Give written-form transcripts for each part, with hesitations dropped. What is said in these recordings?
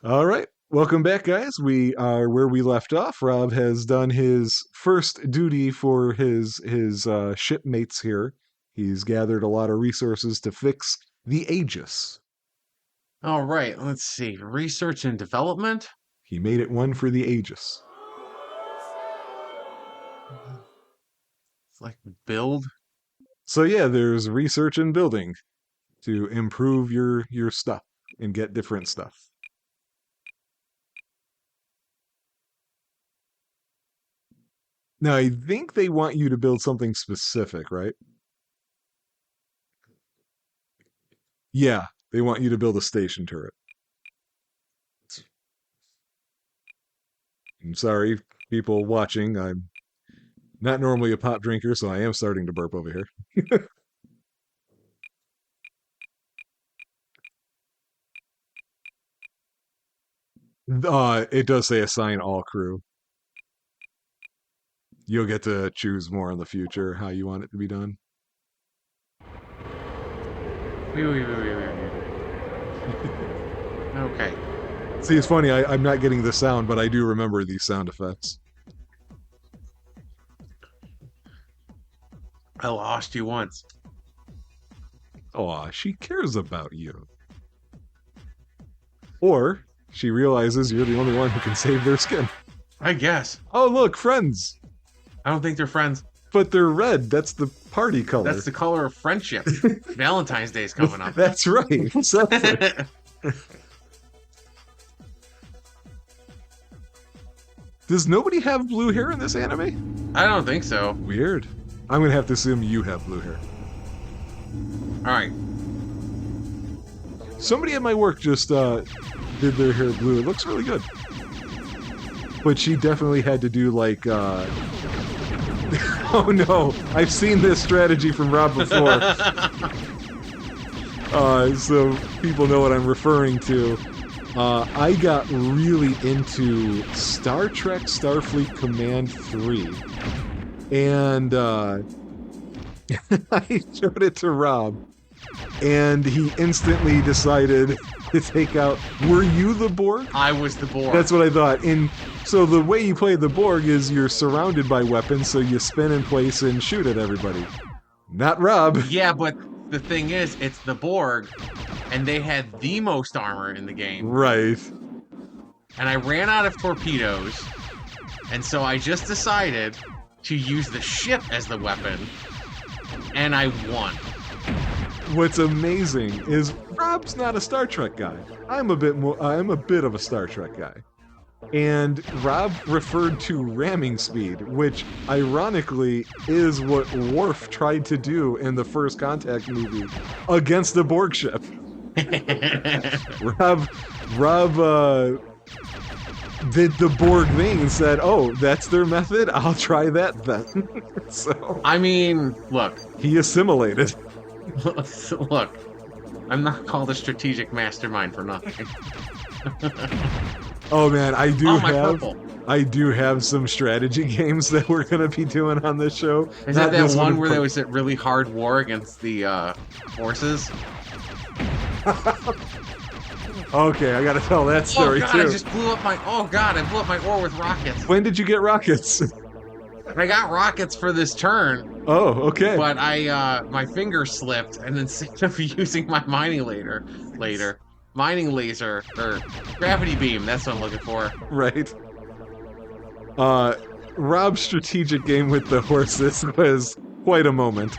All right. Welcome back, guys. We are where we left off. Rob has done his first duty for his shipmates here. He's gathered a lot of resources to fix the Aegis. All right, let's see. Research and development. He made it one for the Aegis. It's like build. So yeah, there's research and building to improve your stuff and get different stuff. Now, I think they want you to build something specific, right? Yeah, they want you to build a station turret. I'm sorry, people watching. I'm not normally a pop drinker, so I am starting to burp over here. It does say assign all crew. You'll get to choose more in the future how you want it to be done. Wait. Okay. See, it's funny, I'm not getting the sound, but I do remember these sound effects. I lost you once. Aw, she cares about you. Or she realizes you're the only one who can save their skin. I guess. Oh, look, friends. I don't think they're friends. But they're red. That's the party color. That's the color of friendship. Valentine's Day's coming up. That's right. Exactly. Does nobody have blue hair in this anime? I don't think so. Weird. I'm going to have to assume you have blue hair. All right. Somebody at my work just did their hair blue. It looks really good. But she definitely had to do like... Oh no, I've seen this strategy from Rob before. So people know what I'm referring to. I got really into Star Trek Starfleet Command 3. And I showed it to Rob. And he instantly decided to take out... Were you the Borg? I was the Borg. That's what I thought. So the way you play the Borg is you're surrounded by weapons, so you spin in place and shoot at everybody. Not Rob. Yeah, but the thing is, it's the Borg, and they had the most armor in the game. Right. And I ran out of torpedoes, and so I just decided to use the ship as the weapon, and I won. What's amazing is Rob's not a Star Trek guy. I'm a bit of a Star Trek guy. And Rob referred to ramming speed, which ironically is what Worf tried to do in the First Contact movie against the Borg ship. Rob did the Borg thing and said, "Oh, that's their method. I'll try that then." So I mean, look. He assimilated. Look, I'm not called a strategic mastermind for nothing. Oh man, I do have some strategy games that we're gonna be doing on this show. Is that one where there was that really hard war against the forces? Okay, I gotta tell that story too. Oh god, I blew up my ore with rockets. When did you get rockets? I got rockets for this turn. Oh, okay. But my finger slipped, and then instead of using my mining laser, or gravity beam, that's what I'm looking for. Right. Rob's strategic game with the horses was quite a moment.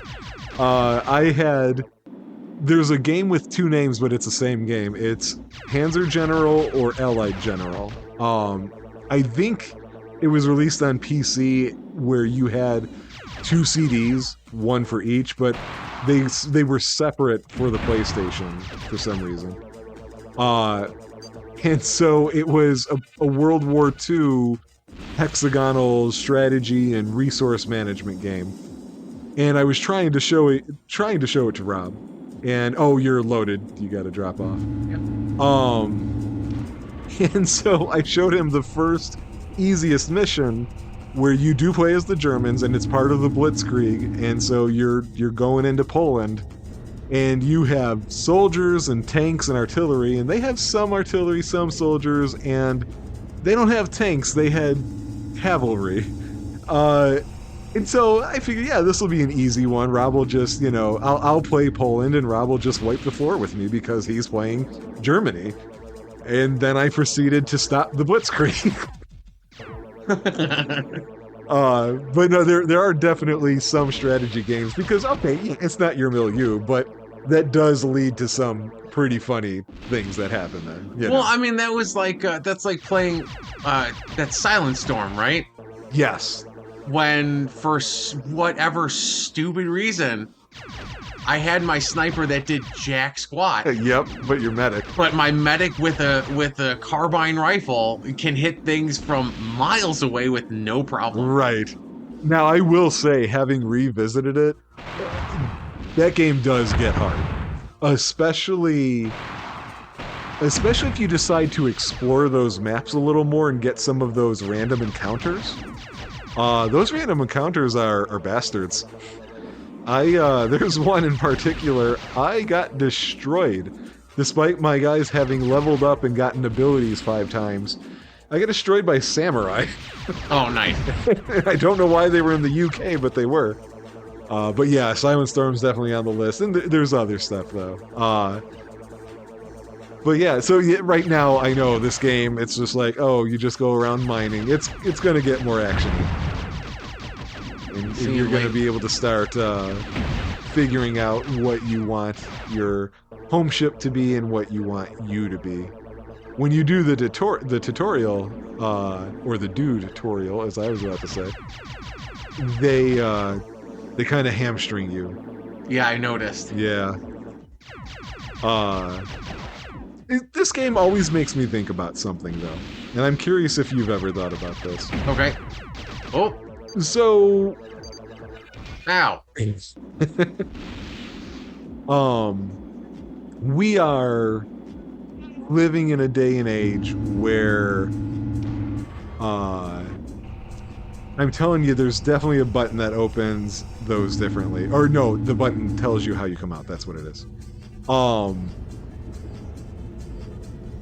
There's a game with two names, but it's the same game. It's Panzer General or Allied General. I think it was released on PC where you had two CDs, one for each, but they were separate for the PlayStation for some reason. And so it was a World War II hexagonal strategy and resource management game. And I was trying to show it to Rob. And oh, you're loaded. You got to drop off. Yep. And so I showed him the first easiest mission where you do play as the Germans and it's part of the Blitzkrieg, and so you're going into Poland and you have soldiers and tanks and artillery, and they have some artillery, some soldiers, and they don't have tanks. They had cavalry. And so I figured, yeah, this will be an easy one. Rob will just, I'll play Poland, and Rob will just wipe the floor with me because he's playing Germany. And then I proceeded to stop the Blitzkrieg. But no, there are definitely some strategy games because, okay, it's not your milieu, but that does lead to some pretty funny things that happen there. Well, I mean, that was like, that's like playing that Silent Storm, right? Yes. When, for whatever stupid reason, I had my sniper that did jack squat. Yep, but your medic. But my medic with a carbine rifle can hit things from miles away with no problem. Right. Now, I will say, having revisited it, that game does get hard. Especially if you decide to explore those maps a little more and get some of those random encounters. Those random encounters are bastards. There's one in particular, I got destroyed. Despite my guys having leveled up and gotten abilities 5 times, I got destroyed by samurai. Oh, nice. I don't know why they were in the UK, but they were. But yeah, Silent Storm's definitely on the list, and there's other stuff, though. But yeah, so right now, I know this game, it's just like, oh, you just go around mining. It's going to get more action. And you're going to be able to start figuring out what you want your home ship to be and what you want you to be. When you do the tutorial, or the do tutorial, as I was about to say, they kind of hamstring you. Yeah, I noticed. Yeah. This game always makes me think about something, though. And I'm curious if you've ever thought about this. Okay. Oh. So... Ow. We are living in a day and age where... I'm telling you, there's definitely a button that opens those differently. Or no, the button tells you how you come out. That's what it is.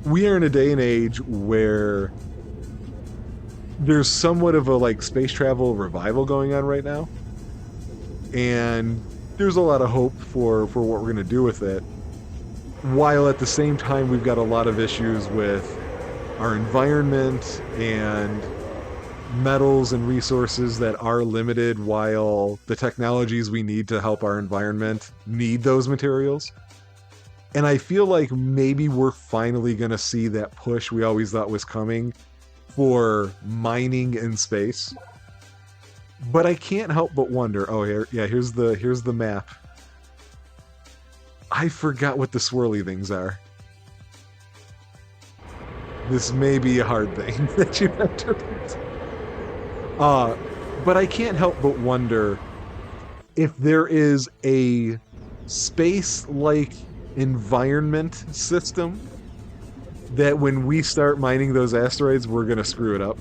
We are in a day and age where there's somewhat of a like space travel revival going on right now, and there's a lot of hope for what we're going to do with it, while at the same time we've got a lot of issues with our environment and metals and resources that are limited, while the technologies we need to help our environment need those materials. And I feel like maybe we're finally going to see that push we always thought was coming for mining in space. But I can't help but wonder, here's the map. I forgot what the swirly things are. This may be a hard thing that you have to... but I can't help but wonder if there is a space-like environment system that when we start mining those asteroids, we're going to screw it up.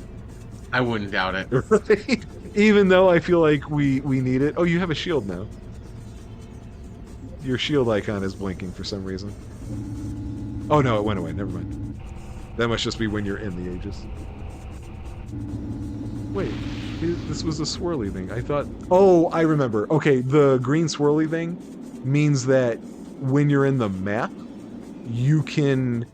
I wouldn't doubt it. Right? Even though I feel like we need it. Oh, you have a shield now. Your shield icon is blinking for some reason. Oh no, it went away. Never mind. That must just be when you're in the Aegis. Wait, this was a swirly thing. I thought... Oh, I remember. Okay, the green swirly thing means that when you're in the map, you can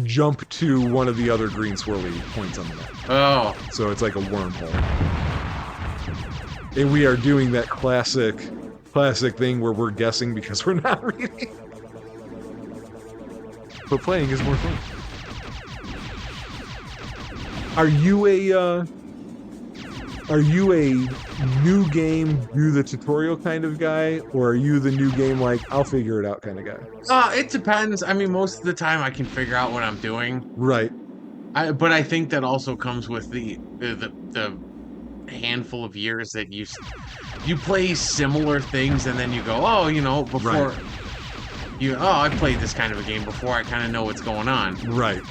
jump to one of the other green swirly points on the map. Oh. So it's like a wormhole. And we are doing that classic thing where we're guessing because we're not reading. But playing is more fun. Are you a new game, do the tutorial kind of guy, or are you the new game like I'll figure it out kind of guy? It depends. I mean, most of the time I can figure out what I'm doing. Right. But I think that also comes with the handful of years that you play similar things, and then you go, before I played this kind of a game before. I kind of know what's going on. Right.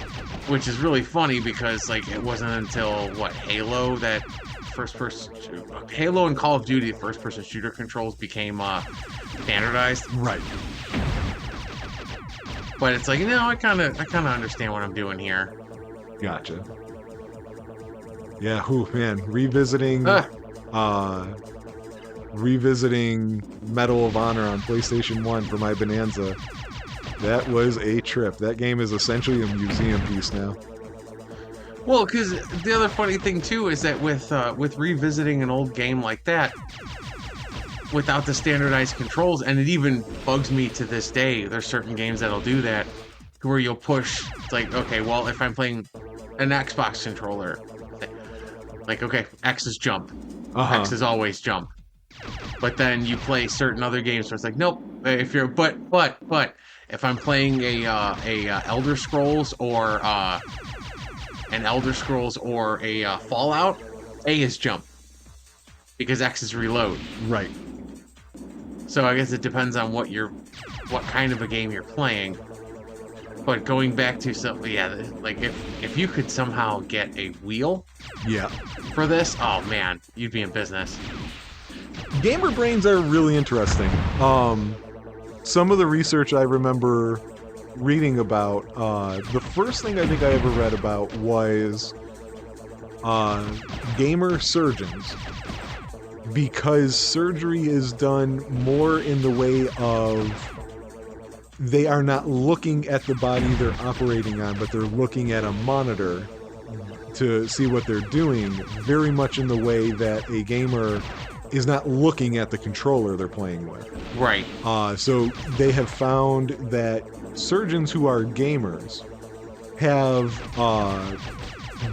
Which is really funny because like it wasn't until Halo that Halo and Call of Duty first-person shooter controls became standardized. Right. but it's like, no, I kind of understand what I'm doing here. Gotcha. Yeah, whew, man, revisiting Medal of Honor on PlayStation 1 for my Bonanza. That was a trip. That game is essentially a museum piece now. Well, because the other funny thing too is that with revisiting an old game like that, without the standardized controls, and it even bugs me to this day. There's certain games that'll do that, where you'll push. It's like, okay, well, if I'm playing an Xbox controller, like, okay, X is jump, X is always jump. But then you play certain other games where it's like, nope. If you're but if I'm playing a Elder Scrolls or an Elder Scrolls or a Fallout, A is jump because X is reload. Right. So I guess it depends on what kind of a game you're playing. But going back to something, yeah, like if you could somehow get a wheel, yeah, for this, oh man, you'd be in business. Gamer brains are really interesting. Some of the research I remember reading about, the first thing I think I ever read about was gamer surgeons. Because surgery is done more in the way of they are not looking at the body they're operating on, but they're looking at a monitor to see what they're doing, very much in the way that a gamer is not looking at the controller they're playing with. Right. So they have found that surgeons who are gamers have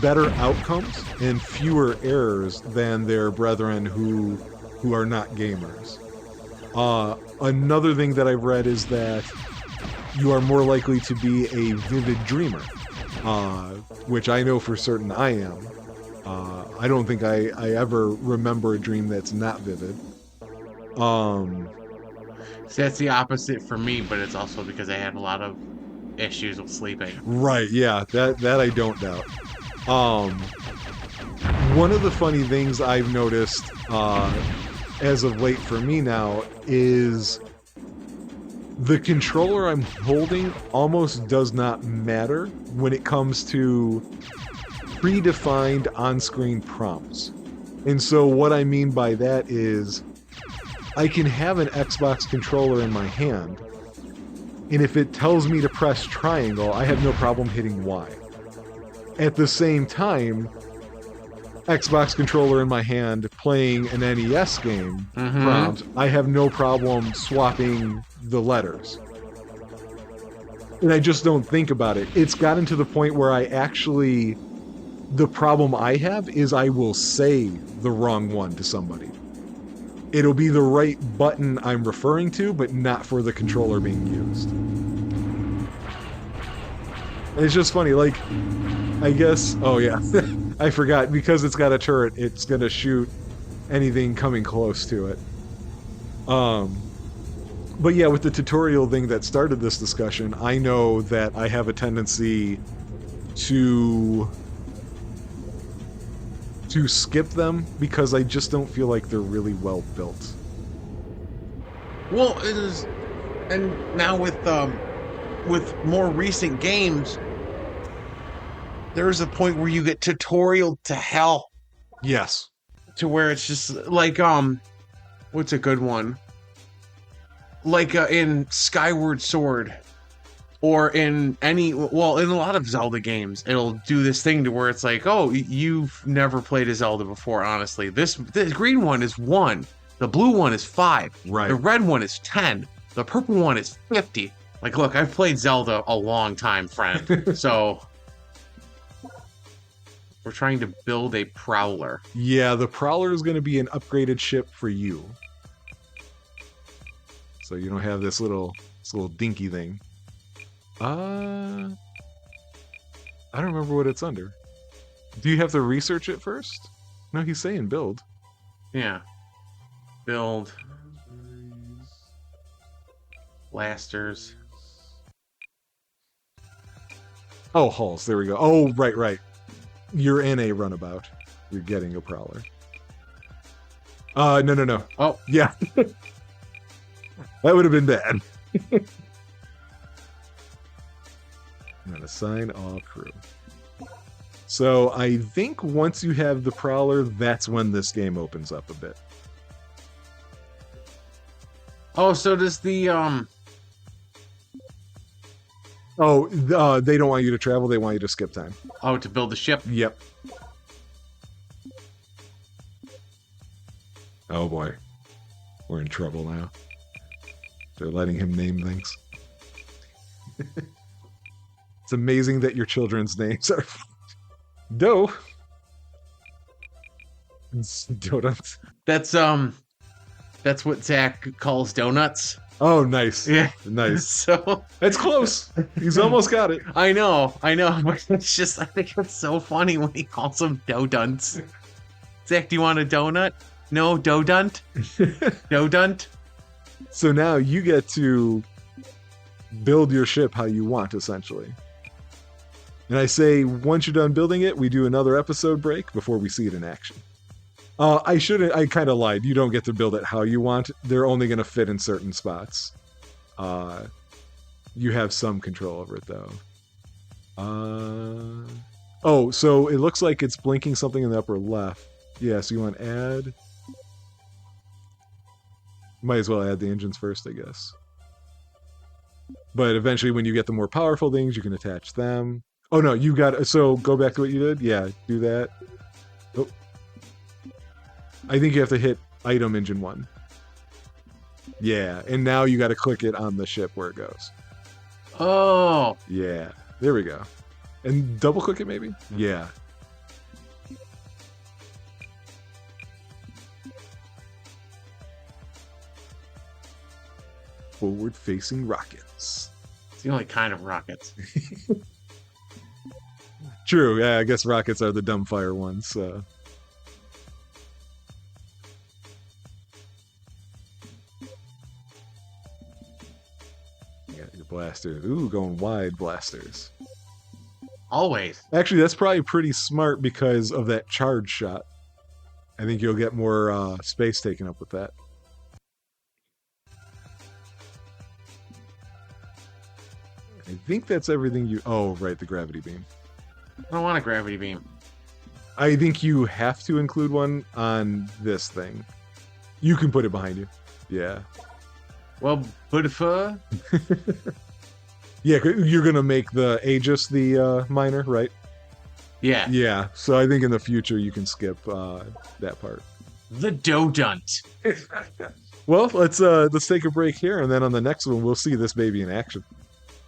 better outcomes and fewer errors than their brethren who are not gamers. Another thing that I've read is that you are more likely to be a vivid dreamer, which I know for certain I am. I don't think I ever remember a dream that's not vivid. So that's the opposite for me, but it's also because I had a lot of issues with sleeping. Right, yeah, that I don't doubt. One of the funny things I've noticed as of late for me now is the controller I'm holding almost does not matter when it comes to predefined on-screen prompts. And so what I mean by that is I can have an Xbox controller in my hand, and if it tells me to press triangle, I have no problem hitting Y. At the same time, Xbox controller in my hand playing an NES game prompt, I have no problem swapping the letters. And I just don't think about it. It's gotten to the point where the problem I have is I will say the wrong one to somebody. It'll be the right button I'm referring to, but not for the controller being used. And it's just funny, like, I guess, oh yeah, I forgot, because it's got a turret, it's gonna shoot anything coming close to it. But yeah, with the tutorial thing that started this discussion, I know that I have a tendency to skip them because I just don't feel like they're really well built. Well, it is, and now with more recent games, there's a point where you get tutorial to hell. Yes. To where it's just like what's a good one? Like in Skyward Sword, or in in a lot of Zelda games, it'll do this thing to where it's like, oh, you've never played a Zelda before. Honestly, this green one is 1, the blue one is 5, right. The red one is 10, the purple one is 50. Like, look, I've played Zelda a long time, friend. So we're trying to build a Prowler. Yeah, the Prowler is going to be an upgraded ship for you. So you don't have this little dinky thing. I don't remember what it's under. Do you have to research it first? No, he's saying build. Yeah. Build. Blasters. Oh, hulls. There we go. Oh, right. You're in a runabout. You're getting a Prowler. No. Oh. Yeah. That would have been bad. And assign all crew. So I think once you have the Prowler, that's when this game opens up a bit. Oh, so does the they don't want you to travel, they want you to skip time. oh, to build the ship? Yep. Oh boy. We're in trouble now. They're letting him name things. It's amazing that your children's names are Doe. Donuts. That's what Zach calls donuts. Oh, nice. Yeah. Nice. So That's close. He's almost got it. I know. But it's just I think it's so funny when he calls them donuts. Zach, do you want a donut? No, dodunt? Dodunt? So now you get to build your ship how you want, essentially. And I say, once you're done building it, we do another episode break before we see it in action. I kind of lied. You don't get to build it how you want. They're only going to fit in certain spots. You have some control over it, though. Oh, so it looks like it's blinking something in the upper left. Yeah, so you want to add... Might as well add the engines first, I guess. But eventually, when you get the more powerful things, you can attach them. Oh, no, you got... So, go back to what you did? Yeah, do that. Oh. I think you have to hit item engine 1. Yeah, and now you got to click it on the ship where it goes. Oh. Yeah, there we go. And double click it, maybe? Yeah. Forward-facing rockets. It's the only kind of rockets. True, yeah, I guess rockets are the dumbfire ones, so... You got your blasters. Ooh, going wide blasters. Always. Actually, that's probably pretty smart because of that charge shot. I think you'll get more space taken up with that. I think that's everything you... Oh, right, the gravity beam. I don't want a gravity beam. I think you have to include one on this thing. You can put it behind you. Yeah. Well, but if Yeah, you're going to make the Aegis the miner, right? Yeah. Yeah, so I think in the future you can skip that part. The dodunt. Well, let's take a break here, and then on the next one we'll see this baby in action.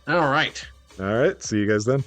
All right. All right, see you guys then.